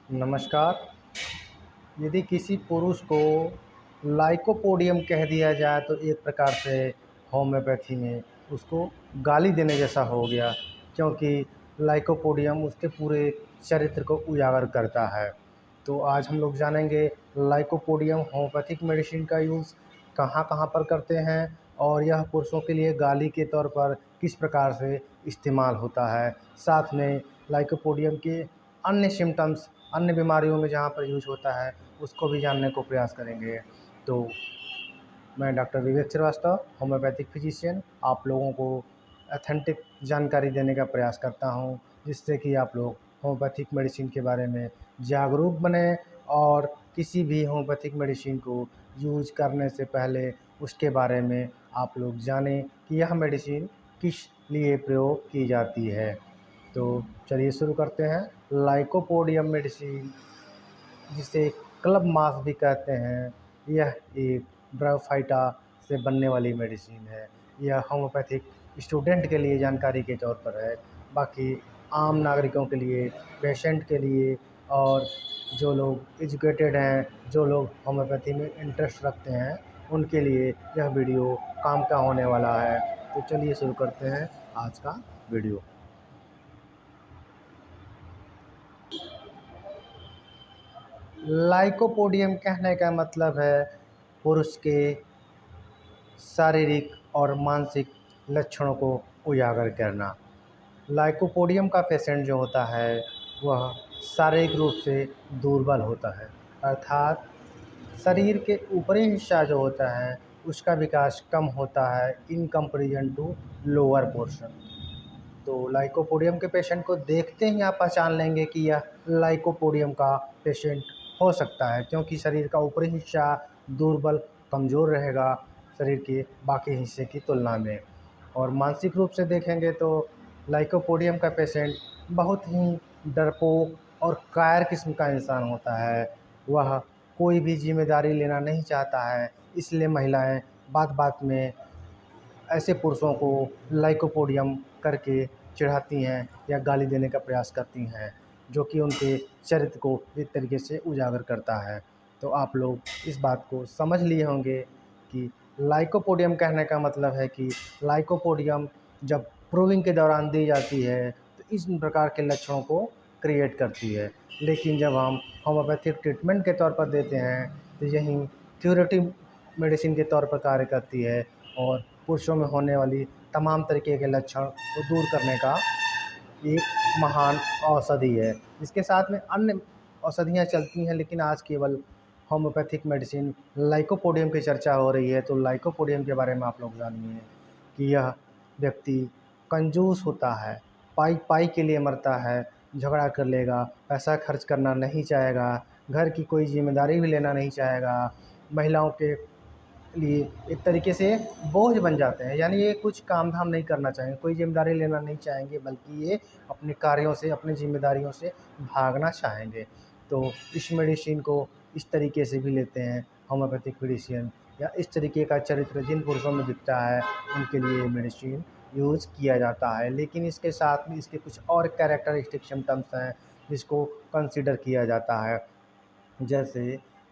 नमस्कार। यदि किसी पुरुष को लाइकोपोडियम कह दिया जाए तो एक प्रकार से होम्योपैथी में उसको गाली देने जैसा हो गया, क्योंकि लाइकोपोडियम उसके पूरे चरित्र को उजागर करता है। तो आज हम लोग जानेंगे लाइकोपोडियम होम्योपैथिक मेडिसिन का यूज़ कहाँ-कहाँ पर करते हैं और यह पुरुषों के लिए गाली के तौर पर किस प्रकार से इस्तेमाल होता है। साथ में लाइकोपोडियम के अन्य सिम्पटम्स, अन्य बीमारियों में जहाँ पर यूज़ होता है उसको भी जानने को प्रयास करेंगे। तो मैं डॉक्टर विवेक श्रीवास्तव, होम्योपैथिक फिजिशियन, आप लोगों को ऑथेंटिक जानकारी देने का प्रयास करता हूँ, जिससे कि आप लोग होम्योपैथिक मेडिसिन के बारे में जागरूक बनें और किसी भी होम्योपैथिक मेडिसिन को यूज़ करने से पहले उसके बारे में आप लोग जानें कि यह मेडिसिन किस लिए प्रयोग की जाती है। तो चलिए शुरू करते हैं। लाइकोपोडियम मेडिसिन, जिसे क्लब मास भी कहते हैं, यह एक ब्रायोफाइटा से बनने वाली मेडिसिन है। यह होम्योपैथिक स्टूडेंट के लिए जानकारी के तौर पर है, बाकी आम नागरिकों के लिए, पेशेंट के लिए और जो लोग एजुकेटेड हैं, जो लोग होम्योपैथी में इंटरेस्ट रखते हैं, उनके लिए यह वीडियो काम का होने वाला है। तो चलिए शुरू करते हैं आज का वीडियो। लाइकोपोडियम कहने का मतलब है पुरुष के शारीरिक और मानसिक लक्षणों को उजागर करना। लाइकोपोडियम का पेशेंट जो होता है वह शारीरिक रूप से दुर्बल होता है, अर्थात शरीर के ऊपरी हिस्सा जो होता है उसका विकास कम होता है in comparison to lower portion. तो लाइकोपोडियम के पेशेंट को देखते ही आप पहचान लेंगे कि यह लाइकोपोडियम का पेशेंट हो सकता है, क्योंकि शरीर का ऊपरी हिस्सा दुर्बल, कमज़ोर रहेगा शरीर के बाकी हिस्से की तुलना में। और मानसिक रूप से देखेंगे तो लाइकोपोडियम का पेशेंट बहुत ही डरपोक और कायर किस्म का इंसान होता है। वह कोई भी जिम्मेदारी लेना नहीं चाहता है, इसलिए महिलाएं बात बात में ऐसे पुरुषों को लाइकोपोडियम करके चिढ़ाती हैं या गाली देने का प्रयास करती हैं, जो कि उनके चरित्र को एक तरीके से उजागर करता है। तो आप लोग इस बात को समझ लिए होंगे कि लाइकोपोडियम कहने का मतलब है कि लाइकोपोडियम जब प्रूविंग के दौरान दी जाती है तो इस प्रकार के लक्षणों को क्रिएट करती है, लेकिन जब हम होम्योपैथिक ट्रीटमेंट के तौर पर देते हैं तो यही क्यूरेटिव मेडिसिन के तौर पर कार्य करती है और पुरुषों में होने वाली तमाम तरीके के लक्षण को दूर करने का एक महान औषधि है। इसके साथ में अन्य औषधियाँ चलती हैं, लेकिन आज केवल होम्योपैथिक मेडिसिन लाइकोपोडियम की चर्चा हो रही है। तो लाइकोपोडियम के बारे में आप लोग जानिए कि यह व्यक्ति कंजूस होता है, पाई पाई के लिए मरता है, झगड़ा कर लेगा, पैसा खर्च करना नहीं चाहेगा, घर की कोई जिम्मेदारी भी लेना नहीं चाहेगा, महिलाओं के लिए एक तरीके से बोझ बन जाते हैं। यानी ये कुछ काम धाम नहीं करना चाहेंगे, कोई ज़िम्मेदारी लेना नहीं चाहेंगे, बल्कि ये अपने कार्यों से, अपनी ज़िम्मेदारियों से भागना चाहेंगे। तो इस मेडिसिन को इस तरीके से भी लेते हैं होम्योपैथिक मेडिसिन, या इस तरीके का चरित्र जिन पुरुषों में दिखता है उनके लिए ये मेडिसिन यूज़ किया जाता है। लेकिन इसके साथ में इसके कुछ और कैरेक्टरिस्टिक सिम्पटम्स हैं जिसको कंसिडर किया जाता है। जैसे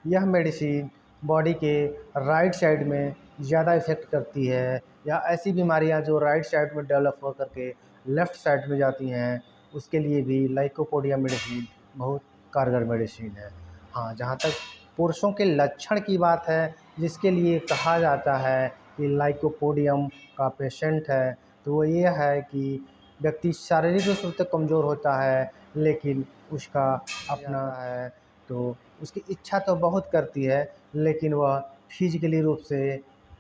यह मेडिसिन बॉडी के राइट साइड में ज़्यादा इफ़ेक्ट करती है, या ऐसी बीमारियां जो राइट साइड में डेवलप हो करके लेफ़्ट साइड में जाती हैं, उसके लिए भी लाइकोपोडियम मेडिसिन बहुत कारगर मेडिसिन है। हाँ, जहाँ तक पुरुषों के लक्षण की बात है जिसके लिए कहा जाता है कि लाइकोपोडियम का पेशेंट है, तो वो ये है कि व्यक्ति शारीरिक रूप से कमज़ोर होता है, लेकिन उसका अपना है तो उसकी इच्छा तो बहुत करती है, लेकिन वह फिजिकली रूप से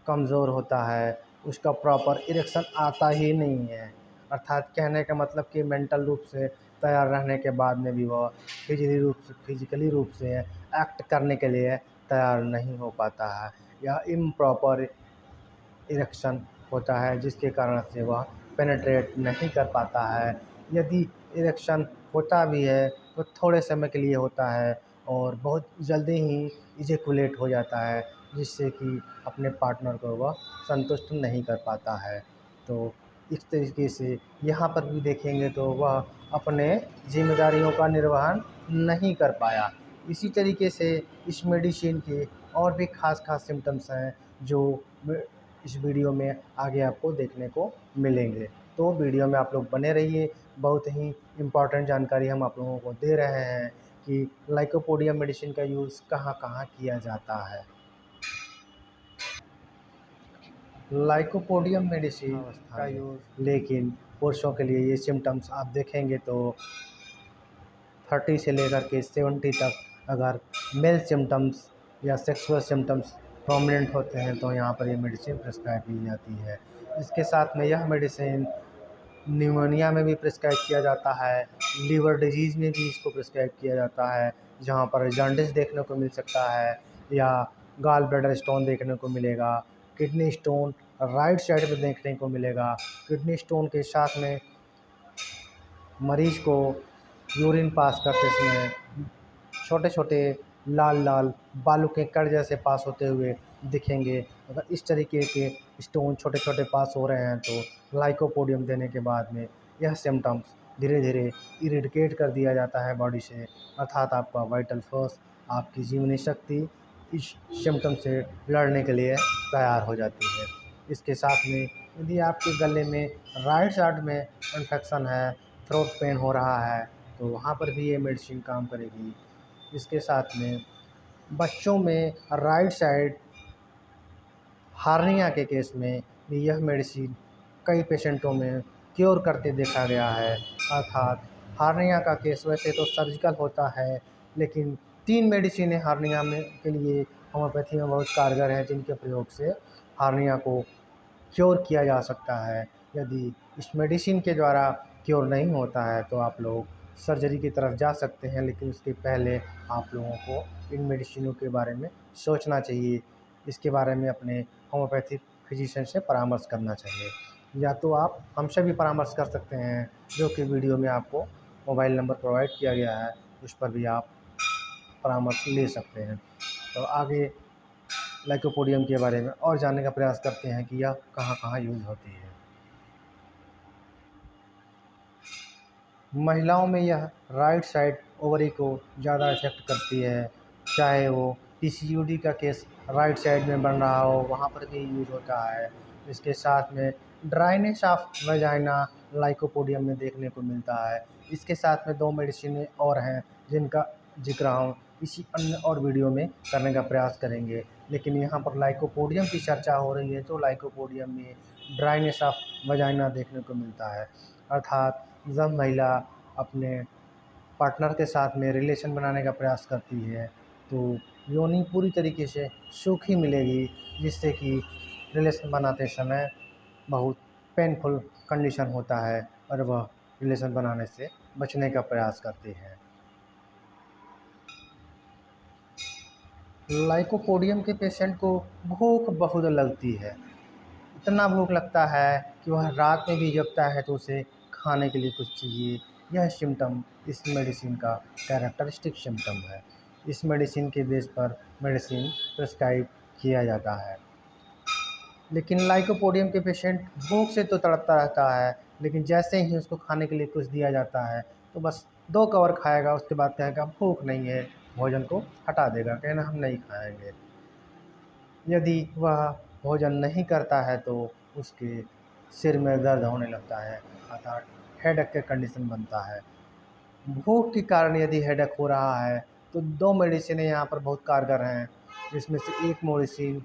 कमज़ोर होता है, उसका प्रॉपर इरेक्शन आता ही नहीं है। अर्थात कहने का मतलब कि मेंटल रूप से तैयार रहने के बाद में भी वह फिजिकली रूप से एक्ट करने के लिए तैयार नहीं हो पाता है, या इम्प्रॉपर इरेक्शन होता है, जिसके कारण से वह पेनिट्रेट नहीं कर पाता है। यदि इरेक्शन होता भी है तो थोड़े समय के लिए होता है और बहुत जल्दी ही इजैकुलेट हो जाता है, जिससे कि अपने पार्टनर को वह संतुष्ट नहीं कर पाता है। तो इस तरीके से यहाँ पर भी देखेंगे तो वह अपने जिम्मेदारियों का निर्वहन नहीं कर पाया। इसी तरीके से इस मेडिसिन के और भी ख़ास सिम्टम्स हैं जो इस वीडियो में आगे आपको देखने को मिलेंगे। तो वीडियो में आप लोग बने रहिए, बहुत ही इम्पॉर्टेंट जानकारी हम आप लोगों को दे रहे हैं कि लाइकोपोडियम मेडिसिन का यूज़ कहाँ कहाँ किया जाता है। लाइकोपोडियम मेडिसिन का यूज़ लेकिन पुरुषों के लिए ये सिम्टम्स आप देखेंगे तो 30 से लेकर के 70 तक अगर मेल सिम्टम्स या सेक्सुअल सिम्टम्स प्रोमिनेंट होते हैं तो यहाँ पर ये मेडिसिन प्रिस्क्राइब की जाती है। इसके साथ में यह मेडिसिन न्यूमोनिया में भी प्रिस्क्राइब किया जाता है, लीवर डिजीज़ में भी इसको प्रिस्क्राइब किया जाता है, जहाँ पर जॉन्डिस देखने को मिल सकता है या गॉल ब्लैडर स्टोन देखने को मिलेगा, किडनी स्टोन राइट साइड में देखने को मिलेगा। किडनी स्टोन के साथ में मरीज़ को यूरिन पास करते समय छोटे छोटे लाल लाल बालू के कण जैसे पास होते हुए दिखेंगे। अगर इस तरीके के स्टोन छोटे छोटे पास हो रहे हैं तो लाइकोपोडियम देने के बाद में यह सिम्टम्स धीरे धीरे इरेडिकेट कर दिया जाता है बॉडी से, अर्थात आपका वाइटल फोर्स, आपकी जीवनी शक्ति इस सिम्टम से लड़ने के लिए तैयार हो जाती है। इसके साथ में यदि आपके गले में राइट साइड में इन्फेक्शन है, थ्रोट पेन हो रहा है, तो वहाँ पर भी ये मेडिसिन काम करेगी। इसके साथ में बच्चों में राइट साइड हार्निया के केस में भी यह मेडिसिन कई पेशेंटों में क्योर करते देखा गया है। अर्थात हार्निया का केस वैसे तो सर्जिकल होता है, लेकिन 3 मेडिसिन हार्निया में के लिए होम्योपैथी में बहुत कारगर हैं, जिनके प्रयोग से हार्निया को क्योर किया जा सकता है। यदि इस मेडिसिन के द्वारा क्योर नहीं होता है तो आप लोग सर्जरी की तरफ जा सकते हैं, लेकिन उसके पहले आप लोगों को इन मेडिसिनों के बारे में सोचना चाहिए। इसके बारे में अपने होम्योपैथिक फिजिशियन से परामर्श करना चाहिए, या तो आप हमसे भी परामर्श कर सकते हैं, जो कि वीडियो में आपको मोबाइल नंबर प्रोवाइड किया गया है, उस पर भी आप परामर्श ले सकते हैं। तो आगे लाइकोपोडियम के बारे में और जानने का प्रयास करते हैं कि यह कहाँ कहाँ यूज़ होती है। महिलाओं में यह राइट साइड ओवरी को ज़्यादा इफ़ेक्ट करती है, चाहे वो पीसीओडी का केस राइट साइड में बन रहा हो, वहाँ पर भी यूज़ होता है। इसके साथ में ड्राइनेस ऑफ वजाइना लाइकोपोडियम में देखने को मिलता है। इसके साथ में 2 मेडिसिनें और हैं जिनका जिक्र हम इसी अन्य और वीडियो में करने का प्रयास करेंगे, लेकिन यहाँ पर लाइकोपोडियम की चर्चा हो रही है तो लाइकोपोडियम में ड्राइनेस ऑफ वजाइना देखने को मिलता है। अर्थात जब महिला अपने पार्टनर के साथ में रिलेशन बनाने का प्रयास करती है तो योनि पूरी तरीके से सूखी मिलेगी, जिससे कि रिलेशन बनाते समय बहुत पेनफुल कंडीशन होता है और वह रिलेशन बनाने से बचने का प्रयास करती है। लाइकोपोडियम के पेशेंट को भूख बहुत लगती है, इतना भूख लगता है कि वह रात में भी जगता है तो उसे खाने के लिए कुछ चाहिए। यह सिम्टम इस मेडिसिन का कैरेक्टरिस्टिक सिम्टम है। इस मेडिसिन के बेस पर मेडिसिन प्रिस्क्राइब किया जाता है। लेकिन लाइकोपोडियम के पेशेंट भूख से तो तड़पता रहता है, लेकिन जैसे ही उसको खाने के लिए कुछ दिया जाता है तो बस 2 कवर खाएगा, उसके बाद कहेगा भूख नहीं है, भोजन को हटा देगा, कहना हम नहीं खाएंगे। यदि वह भोजन नहीं करता है तो उसके सिर में दर्द होने लगता है, अर्थात हेडेक का कंडीशन बनता है। भूख के कारण यदि हेडेक हो रहा है तो 2 मेडिसिन यहाँ पर बहुत कारगर हैं, जिसमें से एक मेडिसिन